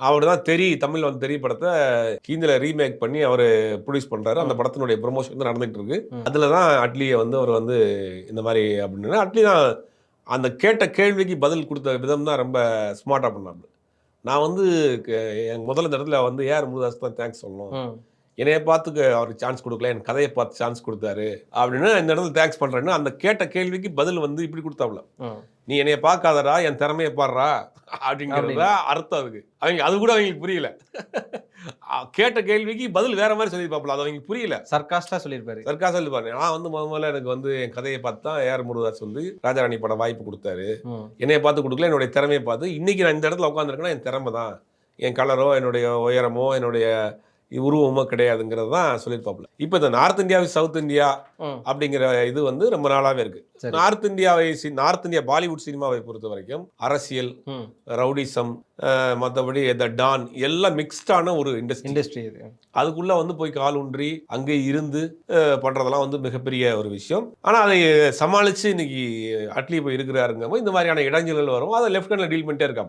அவர் தான் தமிழ்ல வந்து தெரி படத்தை ஹிந்தியில ரீமேக் பண்ணி அவர் ப்ரொடியூஸ் பண்றாரு. அந்த படத்தினுடைய ப்ரொமோஷன் வந்து நடந்துட்டு இருக்கு. அதுல தான் அட்லியை வந்து அவர் வந்து இந்த மாதிரி அப்படின்னு அட்லி தான் அந்த கேட்ட கேள்விக்கு பதில் கொடுத்த விதம் தான் ரொம்ப ஸ்மார்ட்டா பண்ணாரு. நான் வந்து என் முதல்ல இந்த இடத்துல வந்து ஏஆர் முருகதாஸ் தான் தேங்க்ஸ் சொல்லணும். என்னைய பார்த்து அவருக்கு சான்ஸ் கொடுக்கல, என் கதையை பார்த்து சான்ஸ் கொடுத்தாரு அப்படின்னு இந்த இடத்துல தேங்க்ஸ் பண்றேன்னு அந்த கேட்ட கேள்விக்கு பதில் வந்து இப்படி கொடுத்தாப்ல. நீ என்னைய பார்க்காதடா, என் திறமையை பாடுறா அப்படிங்கிறதா அர்த்தம் அதுக்கு. அவங்க அது கூட அவங்களுக்கு புரியல. கேட்ட கேள்விக்கு பதில் வேற மாதிரி சொல்லியிருப்பாப்ல, அது அவங்களுக்கு புரியல. சர்காஸ்டா சொல்லியிருப்பாரு. சர்காஸ்டா சொல்லியிருப்பாரு. நான் வந்து முதல்ல எனக்கு வந்து என் கதையை பார்த்து தான் ஏஆர் முருகதாஸ் வந்து ராஜாராணி படம் வாய்ப்பு கொடுத்தாரு. என்னைய பார்த்து கொடுக்கல, என்னுடைய திறமையை பார்த்து. இன்னைக்கு நான் இந்த இடத்துல உட்காந்துருக்கேன்னா என் திறமை தான். என் கலரோ, என்னுடைய உயரமோ, என்னுடைய உருவமோ கிடையாதுங்கிறது தான் சொல்லியிருப்பாப்புல. இப்போ இந்த நார்த் இந்தியா சவுத் இந்தியா அப்படிங்கிற இது வந்து ரொம்ப நாளாவே இருக்கு. நார்த் இந்தியா பாலிவுட் சினிமாவை பொறுத்த வரைக்கும் அரசியல், ரவுடிசம், மற்றபடி த டான் எல்லாம் மிக்ஸ்டான ஒரு இண்டஸ்ட்ரி. அதுக்குள்ள வந்து போய் கால் ஊன்றி அங்கே இருந்து பண்றதெல்லாம் வந்து மிகப்பெரிய ஒரு விஷயம். ஆனா அதை சமாளிச்சு இன்னைக்கு அட்லி போய் இருக்கிறாருங்க இந்த மாதிரியான இடைஞ்சல்கள் வரும். அதை லெஃப்ட் ஹேண்ட்ல டீல் பண்ணிட்டே இருக்காங்க.